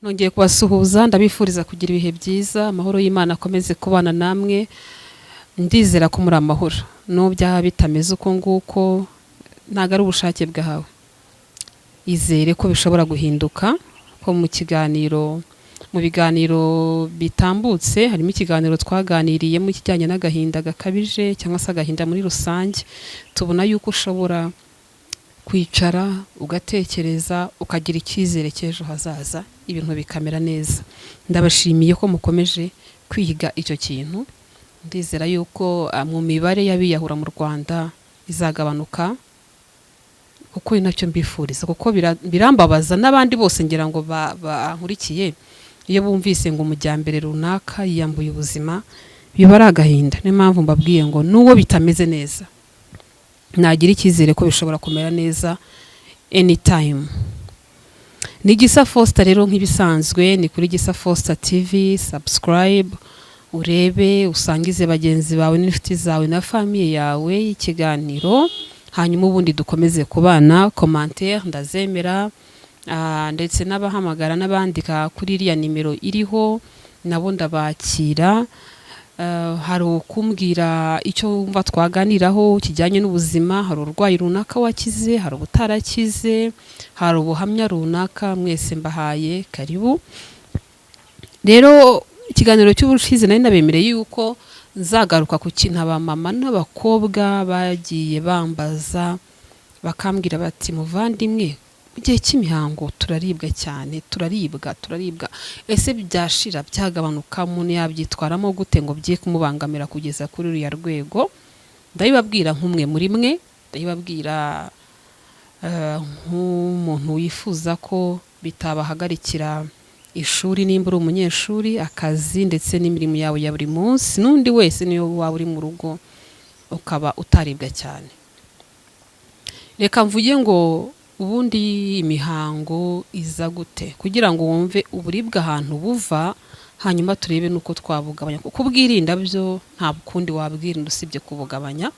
Nongeye kubasuhuza ndabifuriza kugira ibihe byiza amahoro y'Imana akomeze kubana namwe ndizera ko muri amahoro no byaha bitameze uko nguko ntago ari ubushake bwawe izere ko bishobora guhinduka ko mu biganiro bitambutse harimo ikiganiro twaganiriye mu kijyanye n'agahinda gakabije cyangwa se agahinda muri rusange tubona yuko ushobora kwicara ugatekereza ukagira icyizere cy'ejo hazaza ibintu bikamera neza ndabashimiye ko mukomeje kwiga icyo kintu ndizera yuko mu mibare y'abiyahura mu Rwanda izagabanuka kuko inacyo mbifuriza kuko birambabaza n'abandi bose ngira ngo bankurikiye iyo bumvise ngo umujyambere runaka yiyambuye ubuzima biba ari agahinda niyo mpamvu mbabwiye ngo nuwo bitameze neza nagira icyizere ko bishobora kumera neza anytime. Ni Gisa Foster rero nk'ibisanzwe ni kuri Gisa Foster TV, subscribe urebe usangize bagenzi bawe n'inshuti zawe na famille yawe ikiganiro hanyuma ubundi dukomeze kubana commentaire ndazemera ndetse n'abahamagara n'abandika kuri iriya nimero iriho nabo ndabakira. Hari ukumbwira icyo wumva twaganiraho kijyanye n'ubuzima, hari urwayi runaka wakize, hari ubutarakize, hari ubuhamya runaka, mwese mbahaye karibu. Rero ikiganiro cy'ubushize nari nabemereye yuko nzagaruka ku kintu abamama n'abakobwa bagiye bambaza bakambwira bati muvandimwe mu gihe cy'imihango turaribwa cyane turaribwa ese byashira byagabanuka umuntu yabyitwaramo gute ngo bye kumubangamira kugeza kuri uriya rwego. Ndabibabwira nk'umwe muri mwe, ndabibabwira nk'umuntu wifuza ko bitabahagarikira ishuri nimba uri umunyeshuri akazi ndetse n'imirimo yawe ya buri munsi n'undi wese niyo waba uri mu rugo ukaba utaribwa cyane. Reka mvuge ngo ubundi imihango iza gute kugira ngo wumve uburibwa ahantu buva hanyuma turebe nuko twabugabanya kuko ubwirinda byo nta bukundi wabwirinda usibye kubugabanya.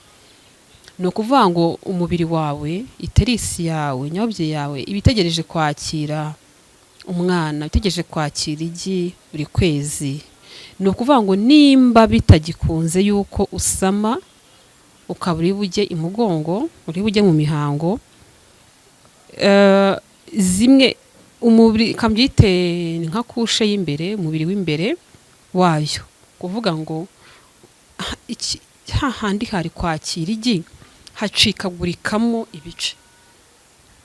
No kuvuga ngo umubiri wawe iterisi yawe nyabye yawe ibitegereje kwakira umwana bitegereje kwakira igi buri kwezi. No kuvuga ngo nimba bitagikunze yuko usama ukaburi bujye imugongo uri bujye mu mihango zimwe umubiri kambyite nka kushe y'imbere umubiri w'imbere wayo kuvuga ngo hahandi hari kwakira igi hacikagurikamo ibice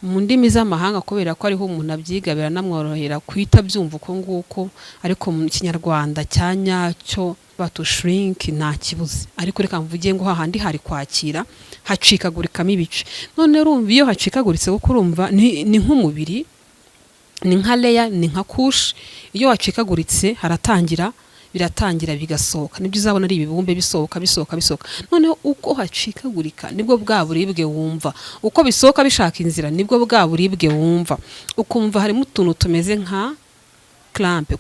mu ndimi z'amahanga kubera ko ariho umuntu abyiga biranamworohera kwita byumva uko nguko ariko mu kinyarwanda cyanyacyo batu shrink nta kibuze ariko reka mvuge ngo hahandi hari kwakira hacikagurikamo ibice. None urumva iyo hacikaguritse kuko urumva ni nk'umubiri ni nka layer ni nka kush iyo hacikaguritse biratangira bigasohoka nibyo uzabona ari ibibumbe bisohoka. None uko hacikagurika nibwo bwa buribwe wumva uko bisohoka bishaka inzira nibwo bwa buribwe wumva ukumva harimo utuntu tumeze nka cramp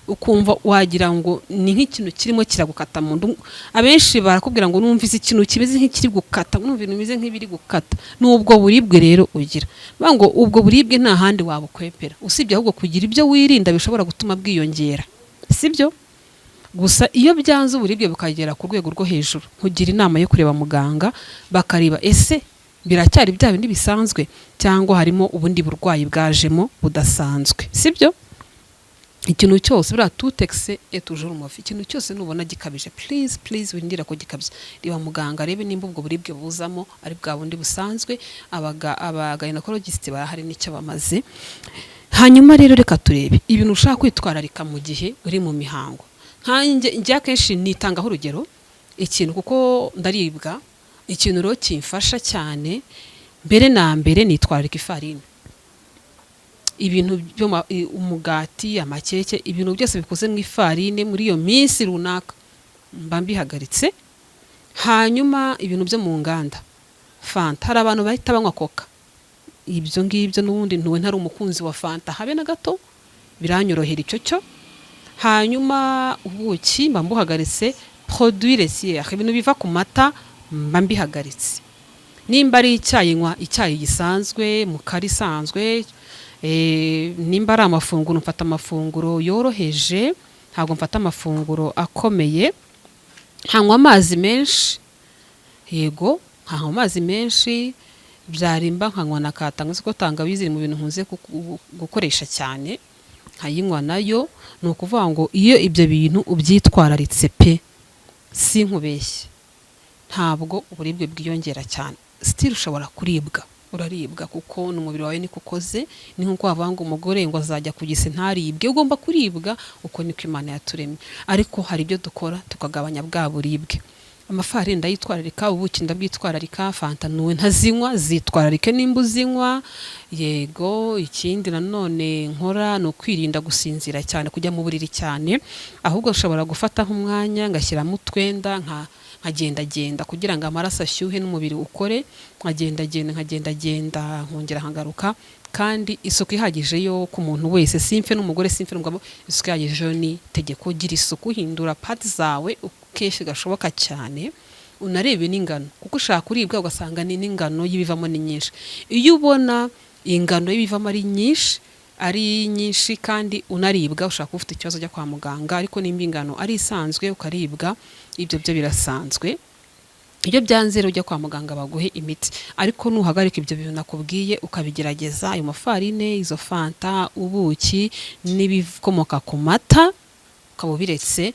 ukumva wagira ngo ni nk'ikintu kirimo kiragukata mu ndu. Abenshi barakubwira ngo numvise ikintu kimeze nk'ikiri gukata numva ibintu bimeze nk'ibiri gukata n'ubwo buribwe rero ugira ngo ubwo buribwe nta handi wabukwepera usibye ahubwo kugira ibyo wirinda bishobora gutuma bwiyongera sibyo gusa iyo byanze uburibwe bukagera ku rwego rwo hejuru kugira inama yo kureba muganga bakareba ese biracyari bya bindi bisanzwe cyangwa harimo ubundi burwayi bwajemo budasanzwe sibyo. Ikintu cyose bira tout excès est toujours mauvais. Ikintu cyose nubona gikabije please windira ko gikabye riba muganga rebe nimba ubwo buribwe buzamo ari bwa bundi busanzwe gynecologist barahari n'icyo bamaze. Hanyuma rero reka turebe ibintu ushaka kwitwararika mu gihe uri mu mihango. Njye akenshi nitangaho urugero ikintu kuko ndaribwa ikintu rero kimfasha cyane mbere na mbere nitwararika ifarini ibintu byo umugati amakeke ibintu byose bikoze mu ifarine muri iyo minsi runaka mba mbihagaritse. Hanyuma ibintu byo mu nganda fanta hari abantu bahita banywa coca ibyo ngibyo n'ubundi ntuwe ntari umukunzi wa fanta habe na gato biranyorohera icyo cyo. Hanyuma ubuki mba mbuhagaritse produit laitier ibintu biva ku mata mba mbihagaritse. Nimba ari icyayi nywa icyayi gisanzwe mu kari sanzwe nimba ari amafunguro mfata amafunguro yoroheje, ntabwo mfata amafunguro akomeye. Nkanywa amazi menshi, yego nkanywa amazi menshi, byarimba nkanywa na katangaza ko tangawizi mu bintu nkunze gukoresha cyane, nkayinywa nayo. Ni ukuvuga ngo iyo ibyo bintu ubyitwararitse pe, sinkubeshye, ntabwo uburibwe bwiyongera cyane. Still ushobora kuribwa, uraribwa kuko n'umubiri wawe niko ukoze. Ni nkuko wavanga umugore ngo azajya kugise ntaribwe, ugomba kuribwa, uko niko Imana yaturemye. Ariko hari ibyo dukora tukagabanya bwa buribwe. Amafarini ndayitwararika, ubuki ndabwitwararika, fanta nuwe ntazinywa, zitwararike nimba uzinywa. Yego, ikindi nanone nkora no kwirinda gusinzira cyane, kujya mu buriri cyane, ahubwo ushobora gufata nk'umwanya ngashyiramo utwenda nkagenda kugira ngo amaraso ashyuhe n'umubiri ukore, nkagenda nkongera nkagaruka. Kandi isuku ihagije yo ku muntu wese, simfe n'umugore, simfe n'umugabo, isuku ihagije ni tegeko. Gira isuku, hindura pad zawe kenshi gashoboka cyane, unarebe n'ingano, kuko ushaka kuribwa ugasanga ni n'ingano y'ibivamo ni nyinshi. Iyo ubona ingano y'ibivamo ari nyinshi kandi unaribwa, ushaka ufite ikibazo cyo kwa muganga. Ariko nimba ingano ari isanzwe ukaribwa, ibyo byo birasanzwe. Iyo byanze rero ujya kwa muganga baguhe imiti. Ariko nuhagarika ibyo bintu nakubwiye ukabigerageza, ayo mafarine, izo fanta, ubuki n'ibikomoka ku mata, ukaba ubiretse,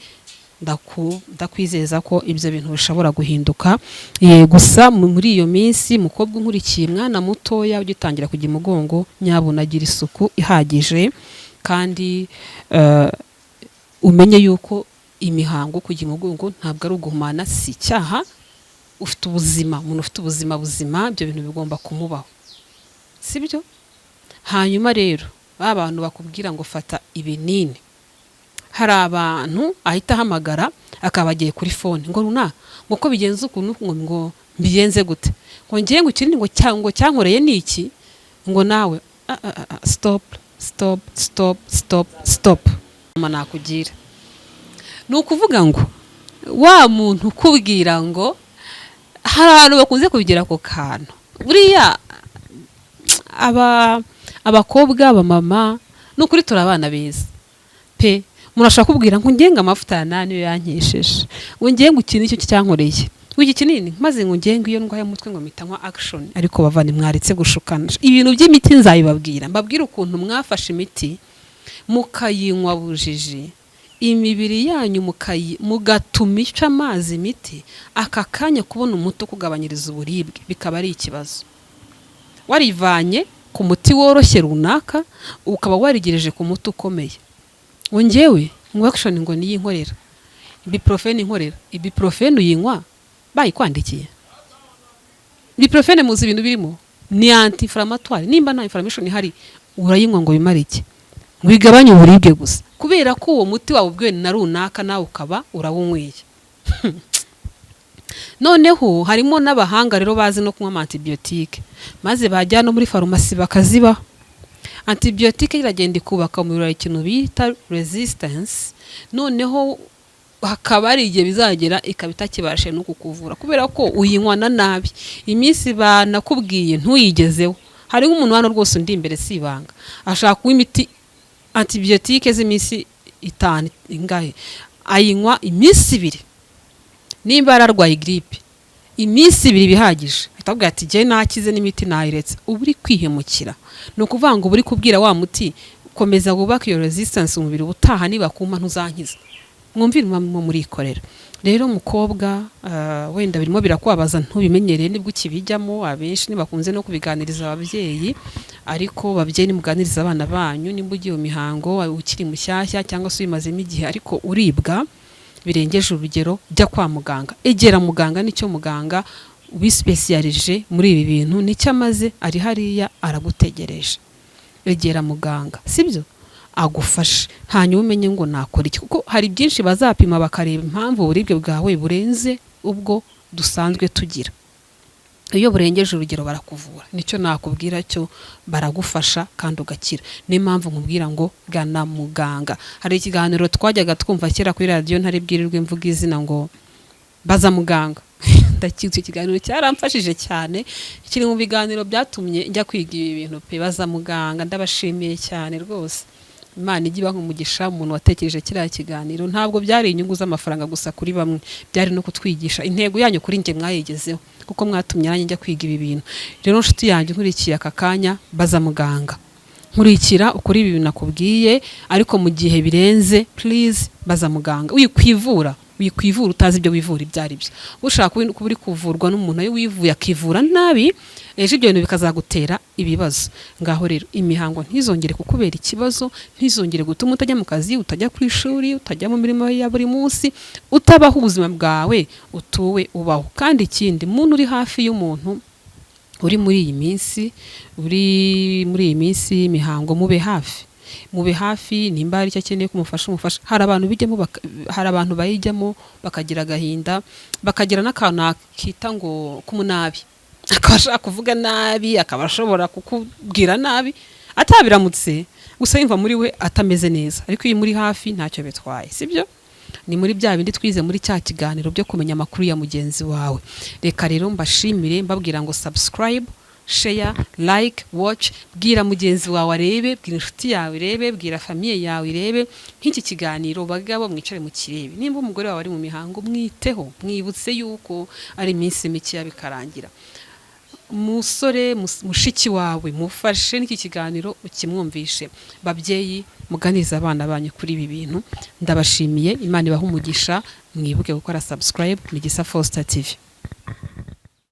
ndakwizeza ko ibyo bintu bishobora guhinduka. Gusa muri iyo minsi, mukobwa unkurikiye, mwana mutoya ugitangira kujya imugongo, nyabunagira isuku ihagije. Kandi umenye yuko imihango kujya imugongo ntabwo ari uguhumana, si icyaha. Ufite ubuzima, umuntu ufite ubuzima buzima, ibyo bintu bigomba kumubaho, sibyo? Hanyuma rero abantu bakubwira ngo fata ibinini, hari abantu ahita ahamagara akaba agiye kuri phone ngo ngo ko bigenze ukuntu, ngo mbigenze gute, ngo ngiye ngo ikindi ngo cyankoreye niki, ngo nawe stop. Nakugira ni ukuvuga ngo wa muntu ukubwira ngo, hari abantu bakunze kubigira ako kantu. Buriya abakobwa, abamama, n'ukuri turi abana beza pe. Murashaka kubwira ngo ngenga amavuta ya nani yankesheje, ngo ngenga ikintu icyo cyankoreye, w'iki kinini maze ngo ngenga iyo ndwaye umutwe ngo mitanywa action. Ariko bavani mwaritse gushukana ibintu by'imiti, nzabibabwira, mbabwira ukuntu mwafashe imiti mukayinywa bujiji, imibiri yanyu mugatumisha amazi imiti, aka kanya kubona umuti kugabanyiriza uburibwe bikaba ari ikibazo. Warivanye ku muti woroshye runaka ukaba warigereje ku muti ukomeye. Ngewe ngo action ngo niyi nkorera ibuprofen uyinywa bayikwandikiye. Ibuprofen muzi ibintu birimo ni anti-inflammatory, nimba nta inflammation ihari urayinywa ngo bimara iki, ngo igabanye uburibwe gusa, kubera ko uwo muti wawe ubwe na runaka nawe ukaba urawunyweye. Noneho harimo n'abahanga rero bazi no kunywa antibiotique, maze bajya no muri farumasi bakaziba. Antibiotique iragenda ikubaka mu ikintu bita resistance, noneho hakaba ari igihe bizagera ikabita kibashe no kukuvura, kubera ko uyinywana nabi. Iminsi banakubwiye ntuyigezeho. Hari nk'umuntu hano rwose undi imbere sibanga ashaka kunywa imiti antibiotique z'iminsi 5 ingahe, ayinywa iminsi 2. Nimba ararwaye grippe iminsi 2 bihagije, atabwa ati je nakize n'imiti nayiretse. Uburi kwihemukira, no kuvanga uburi kubwira wa muti komeza gubaka iyo resistance umubiri, ubutaha niba kuma ntuzankiza. Mwumvire muri ikorera rero mukobwa, wenda birimo birakwabaza ntubimenyereye nibwo ukibijyamo. Abenshi nibakunze no kubiganiriza ababyeyi, ariko babyeyi nimuganiriza abana banyu nimba ugiye mu mihango ukiri mushyashya cyangwa se ubimazemo igihe ariko uribwa birengeje urugero, jya kwa muganga. Egera muganga, nicyo muganga ubispecialije muri ibi bintu, nicyo amaze ari hariya aragutegereje. Egera muganga, sibyo, agufashe, hanyuma umenye ngo nakora iki, kuko hari byinshi bazapima bakareba impamvu uburibwe bwawe burenze ubwo dusanzwe tugira. Iyo burengeje urugero barakuvura, nicyo nakubwira cyo, baragufasha kandi ugakira. Ni impamvu nkubwira ngo gana muganga. Hari ikiganiro twajyaga twumva kera kuri radio, ntari bwirirwe mvuga izina, ngo baza muganga ndakizi ikiganiro cyaramfashije cyane, kiri mu biganiro byatumye njya kwiga ibi bintu pe. Baza muganga, ndabashimiye cyane rwose. Imana ijye ibaha umugisha umuntu watekereje kiriya kiganiro. Ntabwo byari inyungu z'amafaranga gusa kuri bamwe, byari no kutwigisha. Intego yanyu kuri njye mwayigezeho kuko mwatumye nanjye njya kwiga ibi bintu. Rero nshuti yanjye nkurikiye aka kanya, baza muganga, nkurikira ukuri ibi bintu nakubwiye, ariko mu gihe birenze please baza muganga. Wikwivura utazi ibyo wivura ibyo ari byo. Ushaka kuba uri kuvurwa n'umuntu ayo wivuye akivura nabi, ejo ibyo bintu bikazagutera ibibazo. Ngaho rero imihango ntizongere kukubera ikibazo, ntizongere gutuma utajya mu kazi, utajya ku ishuri, utajya mu mirimo ya buri munsi, utabaho ubuzima bwawe utuwe ubaho. Kandi ikindi, muntu uri hafi y'umuntu uri muri iyi minsi y'imihango, mube hafi nimba ari cyo akeneye kumufasha umufasha. Hari abantu bayijyamo bakagira agahinda, bakagira n'akantu akita ngo kumunabi, akaba ashaka kuvuga nabi, akaba ashobora kukubwira nabi atabiramutse, gusa yumva muri we atameze neza. Ariko iyo muri hafi ntacyo bitwaye, sibyo? Ni muri bya bindi twize muri cya kiganiro byo kumenya amakuru ya mugenzi wawe. Reka rero mbashimire, mbabwira ngo subscribe, share, like, watch. Bwira mugenzi wawe arebe, bwira inshuti yawe irebe, bwira famiye yawe irebe nk'iki kiganiro. Bagabo mwicare mu kirebe. Nimba umugore wawe ari mu mihango, mwiteho, mwibutse yuko ari iminsi mike bikarangira. Musore, mushiki wawe mufashe n'iki kiganiro ukimwumvishe. Babyeyi, muganize abana banyu kuri ibi bintu. Ndabashimiye, Imana ibaha umugisha. Mwibuke gukora subscribe. Ni Gisa Foster TV.